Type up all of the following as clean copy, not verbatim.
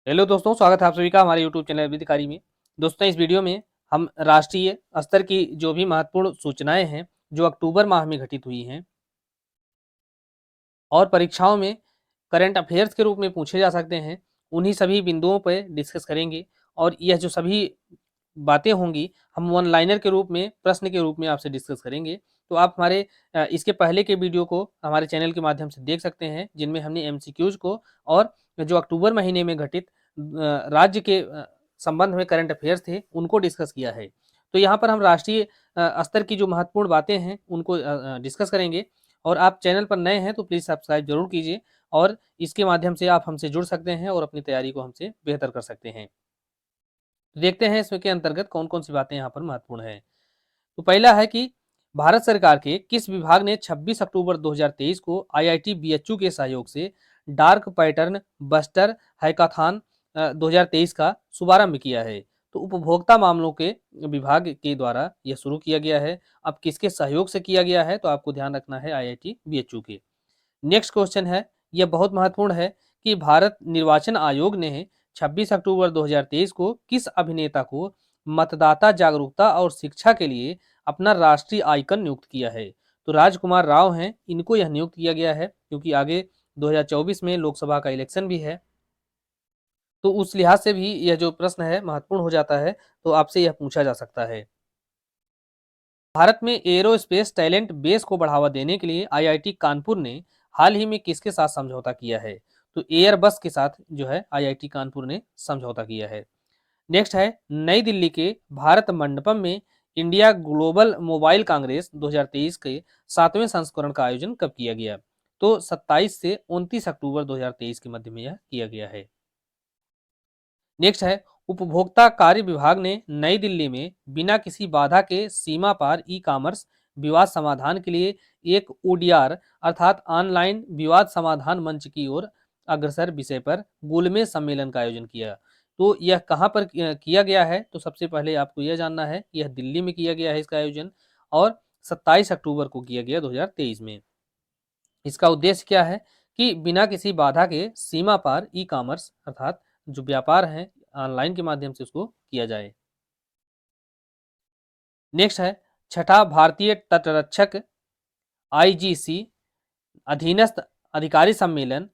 Hello दोस्तों, स्वागत है आप सभी का हमारे यूट्यूब चैनल अधिकारी में। दोस्तों, इस वीडियो में हम राष्ट्रीय स्तर की जो भी महत्वपूर्ण सूचनाएं हैं जो अक्टूबर माह में घटित हुई हैं और परीक्षाओं में करंट अफेयर्स के रूप में पूछे जा सकते हैं, उन्हीं सभी बिंदुओं पर डिस्कस करेंगे। और यह जो सभी बातें होंगी हम वन लाइनर के रूप में, प्रश्न के रूप में आपसे डिस्कस करेंगे। तो आप हमारे इसके पहले के वीडियो को हमारे चैनल के माध्यम से देख सकते हैं, जिनमें हमने एमसीक्यूज को और जो अक्टूबर महीने में घटित राज्य के संबंध में करंट अफेयर्स थे उनको डिस्कस किया है। तो यहाँ पर हम राष्ट्रीय स्तर की जो महत्वपूर्ण बातें हैं उनको डिस्कस करेंगे। और आप चैनल पर नए हैं तो प्लीज़ सब्सक्राइब जरूर कीजिए, और इसके माध्यम से आप हमसे जुड़ सकते हैं और अपनी तैयारी को हमसे बेहतर कर सकते हैं। तो देखते हैं इसमें के अंतर्गत कौन कौन सी बातें यहाँ पर महत्वपूर्ण है। तो पहला है कि भारत सरकार के किस विभाग ने 26 अक्टूबर 2023 को आईआईटी बीएचयू के सहयोग से डार्क पैटर्न बस्टर हैकाथॉन 2023 का शुभारंभ किया है। तो उपभोक्ता मामलों के विभाग के द्वारा यह शुरू किया गया है। अब किसके सहयोग से किया गया है तो आपको ध्यान रखना है आईआईटी बीएचयू के। नेक्स्ट क्वेश्चन है, यह बहुत महत्वपूर्ण है कि भारत निर्वाचन आयोग ने 26 अक्टूबर 2023 को किस अभिनेता को मतदाता जागरूकता और शिक्षा के लिए अपना राष्ट्रीय आइकन नियुक्त किया है। तो राजकुमार राव हैं, इनको यह नियुक्त किया गया है क्योंकि आगे 2024 में लोकसभा का इलेक्शन भी है। तो उस लिहाज से भी यह जो प्रश्न है महत्वपूर्ण हो जाता है, तो आपसे यह पूछा जा सकता है। भारत में एरोस्पेस टैलेंट बेस को बढ़ावा देने के लिए आईआईटी कानपुर ने हाल ही में किसके साथ समझौता किया है। तो एयरबस के साथ जो है आईआईटी कानपुर ने समझौता किया है। नेक्स्ट है, नई दिल्ली के भारत मंडपम में इंडिया ग्लोबल मोबाइल कांग्रेस 2023 के 7वें संस्करण का आयोजन कब किया गया। तो 27 से 29 अक्टूबर 2023 के मध्य में यह किया गया है। नेक्स्ट है, उपभोक्ता कार्य विभाग ने नई दिल्ली में बिना किसी बाधा के सीमा पार ई कॉमर्स विवाद समाधान के लिए एक ओडीआर अर्थात ऑनलाइन विवाद समाधान मंच की ओर अग्रसर विषय पर गोलमेज सम्मेलन का आयोजन किया। तो यह कहाँ पर किया गया है, तो सबसे पहले आपको यह जानना है कि यह दिल्ली में किया गया है इसका आयोजन, और 27 अक्टूबर को किया गया 2023 में। इसका उद्देश्य क्या है कि बिना किसी बाधा के सीमा पार ई कॉमर्स अर्थात जो व्यापार है ऑनलाइन के माध्यम से उसको किया जाए। नेक्स्ट है, छठा भारतीय तटरक्षक आईजीसी अधीनस्थ अधिकारी सम्मेलन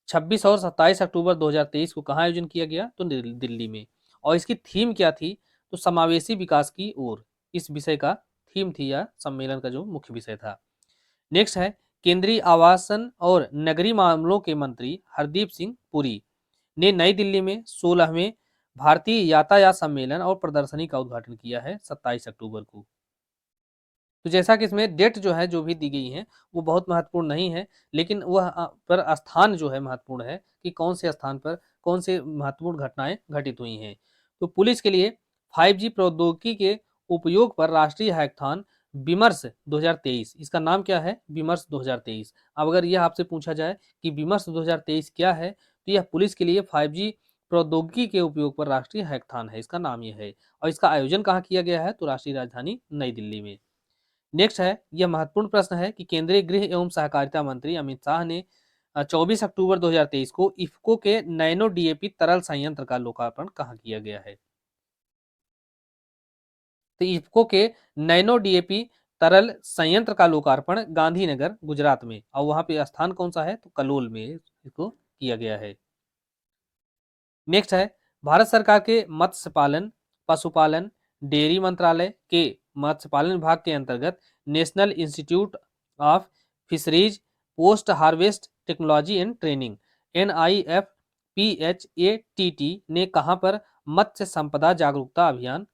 26 और 27 अक्टूबर 2023 को कहाँ आयोजन किया गया, तो दिल्ली में। और इसकी थीम क्या थी, तो समावेशी विकास की ओर, इस विषय का थीम थी या सम्मेलन का जो मुख्य विषय था। नेक्स्ट है, केंद्रीय आवासन और नगरीय मामलों के मंत्री हरदीप सिंह पुरी ने नई दिल्ली में 16वें भारतीय यातायात सम्मेलन और प्रदर्शनी का उद्घाटन किया है 27 अक्टूबर को। तो जैसा कि इसमें डेट जो है जो भी दी गई है वो बहुत महत्वपूर्ण नहीं है, लेकिन वह पर स्थान जो है महत्वपूर्ण है कि कौन से स्थान पर कौन से महत्वपूर्ण घटनाएं घटित हुई हैं। तो पुलिस के लिए 5G प्रौद्योगिकी के उपयोग पर राष्ट्रीय हैकाथॉन विमर्श 2023, इसका नाम क्या है, विमर्श 2023। अब अगर यह आपसे पूछा जाए कि विमर्श 2023 क्या है, तो यह पुलिस के लिए 5G प्रौद्योगिकी के उपयोग पर राष्ट्रीय हैकाथॉन है, इसका नाम यह है। और इसका आयोजन कहाँ किया गया है, तो राष्ट्रीय राजधानी नई दिल्ली में। नेक्स्ट है, यह महत्वपूर्ण प्रश्न है कि केंद्रीय गृह एवं सहकारिता मंत्री अमित शाह ने 24 अक्टूबर 2023 को इफ्को के नैनो डीएपी तरल संयंत्र का लोकार्पण कहाँ किया गया है। तो इफ्को के नैनो डीएपी तरल संयंत्र का लोकार्पण गांधीनगर गुजरात में, और वहां पे स्थान कौन सा है, तो कलोल में इसको किया गया है। नेक्स्ट है, भारत सरकार के मत्स्य पालन पशुपालन डेयरी मंत्रालय के मत्स्य पालन विभाग के अंतर्गत national institute of fisheries post harvest technology and training NIFPHATT ने कहां पर मत्स्य संपदा जागरूकता अभियान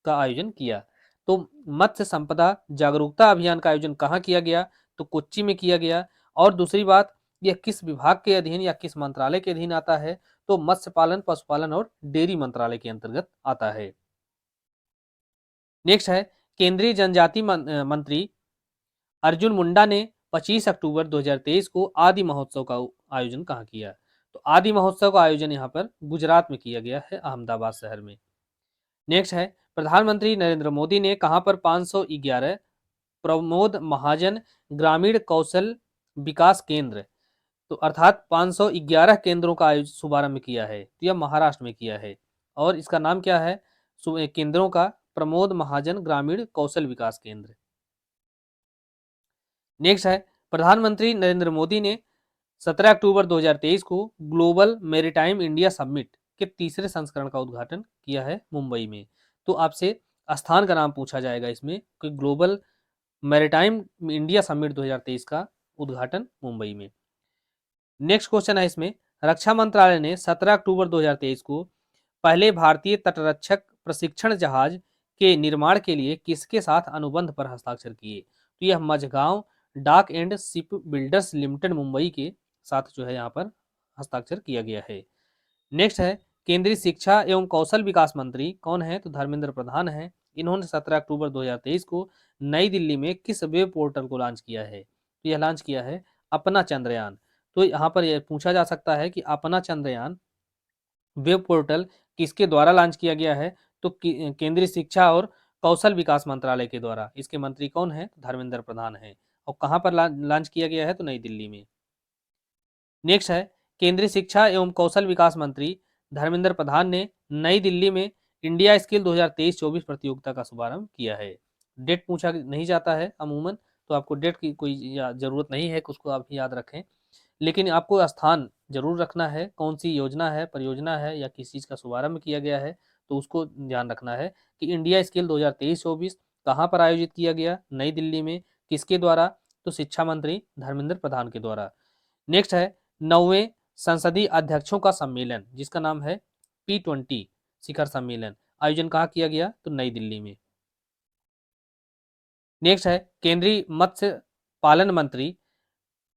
का आयोजन किया। तो मत्स्य संपदा जागरूकता अभियान का आयोजन कहाँ किया गया, तो कोच्चि में किया गया। और दूसरी बात, यह किस विभाग के अधीन या किस मंत्रालय के अधीन आता है, तो मत्स्य पालन पशुपालन और डेयरी मंत्रालय के अंतर्गत आता है। नेक्स्ट है, केंद्रीय जनजाति मंत्री अर्जुन मुंडा ने 25 अक्टूबर 2023 को आदि महोत्सव का आयोजन कहाँ किया। तो आदि महोत्सव का आयोजन यहाँ पर गुजरात में किया गया है, अहमदाबाद शहर में। नेक्स्ट है, प्रधानमंत्री नरेंद्र मोदी ने कहां पर 511 प्रमोद महाजन ग्रामीण कौशल विकास केंद्र तो अर्थात 511 केंद्रों का शुभारंभ किया है, तो यह महाराष्ट्र में किया है। और इसका नाम क्या है केंद्रों का? प्रमोद महाजन ग्रामीण कौशल विकास केंद्र। नेक्स्ट है, प्रधानमंत्री नरेंद्र मोदी ने 17 अक्टूबर 2023 को ग्लोबल मैरीटाइम इंडिया समिट के तीसरे संस्करण का उद्घाटन किया है मुंबई में। तो आपसे स्थान का नाम पूछा जाएगा इसमें कि ग्लोबल मैरीटाइम इंडिया समिट 2023 का उद्घाटन मुंबई में। नेक्स्ट क्वेश्चन है इसमें, रक्षा मंत्रालय ने 17 अक्टूबर 2023 को पहले भारतीय तटरक्षक प्रशिक्षण जहाज के निर्माण के लिए किसके साथ अनुबंध पर हस्ताक्षर किए? तो यह मझगांव डाक and ship builders limited Mumbai के साथ जो है यहाँ पर हस्ताक्षर किया गया है। नेक्स्ट है, केंद्रीय शिक्षा एवं कौशल विकास मंत्री कौन है? तो धर्मेंद्र प्रधान है। इन्होंने 17 अक्टूबर 2023 को नई दिल्ली में किस वेब पोर्टल को लॉन्च किया है? तो यह लॉन्च किया है अपना चंद्रयान। तो यहाँ पर यह पूछा जा सकता है कि अपना चंद्रयान वेब पोर्टल किसके द्वारा लॉन्च किया गया है? तो केंद्रीय शिक्षा और कौशल विकास मंत्रालय के द्वारा। इसके मंत्री कौन है? धर्मेंद्र प्रधान है। और कहाँ पर लॉन्च किया गया है? तो नई दिल्ली में। नेक्स्ट है, केंद्रीय शिक्षा एवं कौशल विकास मंत्री धर्मेंद्र प्रधान ने नई दिल्ली में इंडिया स्किल 2023-24 प्रतियोगिता का शुभारंभ किया है। डेट पूछा नहीं जाता है अमूमन, तो आपको डेट की कोई जरूरत नहीं है कि उसको आप याद रखें, लेकिन आपको स्थान जरूर रखना है, कौन सी योजना है, परियोजना है या किस चीज़ का शुभारंभ किया गया है, तो उसको ध्यान रखना है कि इंडिया स्किल 2023-24 कहाँ पर आयोजित किया गया? नई दिल्ली में। किसके द्वारा? तो शिक्षा मंत्री धर्मेंद्र प्रधान के द्वारा। नेक्स्ट है, 9वें संसदीय अध्यक्षों का सम्मेलन जिसका नाम है P20 शिखर सम्मेलन, आयोजन कहाँ किया गया? तो नई दिल्ली में। नेक्स्ट है, केंद्रीय मत्स्य पालन मंत्री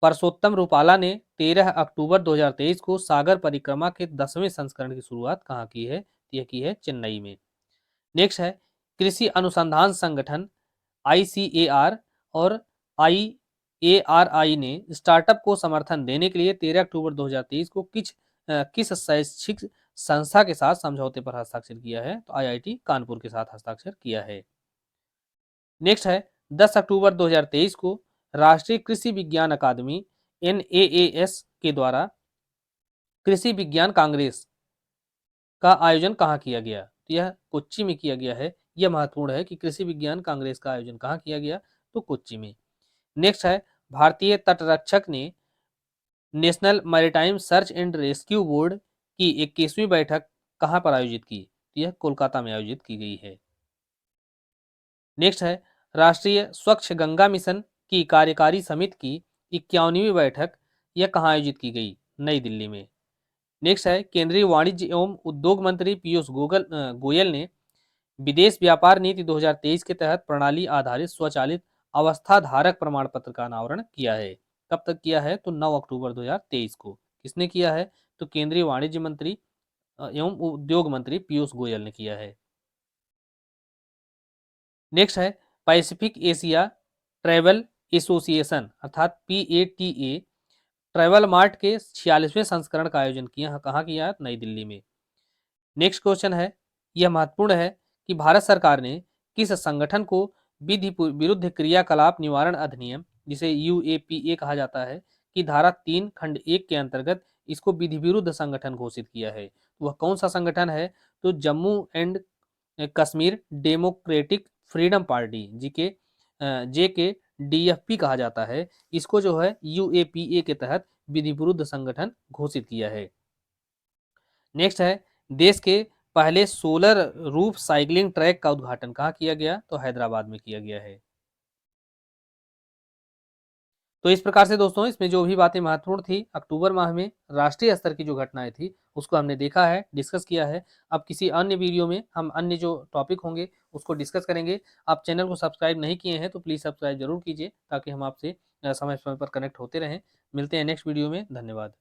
परसोत्तम रुपाला ने 13 अक्टूबर 2023 को सागर परिक्रमा के 10वें संस्करण की शुरुआत कहाँ की है? यह की है चेन्नई में। नेक्स्ट है, कृषि अनुसंधान संगठन ICAR और IARI ने स्टार्टअप को समर्थन देने के लिए 13 अक्टूबर 2023 को किस शैक्षिक संस्था के साथ समझौते पर हस्ताक्षर किया है? तो IIT कानपुर के साथ हस्ताक्षर किया है। नेक्स्ट है, 10 अक्टूबर 2023 को राष्ट्रीय कृषि विज्ञान अकादमी NAAS के द्वारा कृषि विज्ञान कांग्रेस का आयोजन कहाँ किया गया? तो यह कोच्चि में किया गया है। यह महत्वपूर्ण है कि कृषि विज्ञान कांग्रेस का आयोजन कहाँ किया गया? तो कोच्चि में। नेक्स्ट है, भारतीय तटरक्षक ने national maritime search and rescue board की 21वीं बैठक कहाँ पर आयोजित की? यह कोलकाता में आयोजित की गई है। नेक्स्ट है, राष्ट्रीय स्वच्छ गंगा मिशन की कार्यकारी समिति की 51वीं बैठक यह कहाँ आयोजित की गई? नई दिल्ली में। नेक्स्ट है, केंद्रीय वाणिज्य एवं उद्योग मंत्री पीयूष गोयल ने विदेश व्यापार नीति 2023 के तहत प्रणाली आधारित स्वचालित अवस्था धारक प्रमाण पत्र का अनावरण किया है। कब तक किया है? तो 9 अक्टूबर 2023 को। किसने किया है? तो केंद्रीय वाणिज्य मंत्री एवं उद्योग मंत्री पीयूष गोयल ने किया है। नेक्स्ट है, पैसिफिक एशिया ट्रैवल एसोसिएशन अर्थात PATA ट्रैवल मार्ट के 46वें संस्करण का आयोजन किया कहाँ किया? नई दिल्ली में। नेक्स्ट क्वेश्चन है, यह महत्वपूर्ण है कि भारत सरकार ने किस संगठन को विधि विरुद्ध क्रियाकलाप निवारण अधिनियम जिसे UAPA कहा जाता है कि धारा 3 खंड 1 के अंतर्गत इसको विधि विरुद्ध संगठन घोषित किया है? वह कौन सा संगठन है? तो Jammu and Kashmir democratic freedom party JK DFP कहा जाता है। इसको जो है UAPA के तहत विधि विरुद्ध संगठन घोषित किया है। नेक्स्ट है, देश के पहले सोलर रूफ साइकिलिंग ट्रैक का उद्घाटन कहाँ किया गया? तो हैदराबाद में किया गया है। तो इस प्रकार से दोस्तों इसमें जो भी बातें महत्वपूर्ण थी अक्टूबर माह में राष्ट्रीय स्तर की जो घटनाएं थी उसको हमने देखा है, डिस्कस किया है। अब किसी अन्य वीडियो में हम अन्य जो टॉपिक होंगे उसको डिस्कस करेंगे। आप चैनल को सब्सक्राइब नहीं किए हैं तो प्लीज़ सब्सक्राइब जरूर कीजिए ताकि हम आपसे समय समय पर कनेक्ट होते रहें। मिलते हैं नेक्स्ट वीडियो में। धन्यवाद।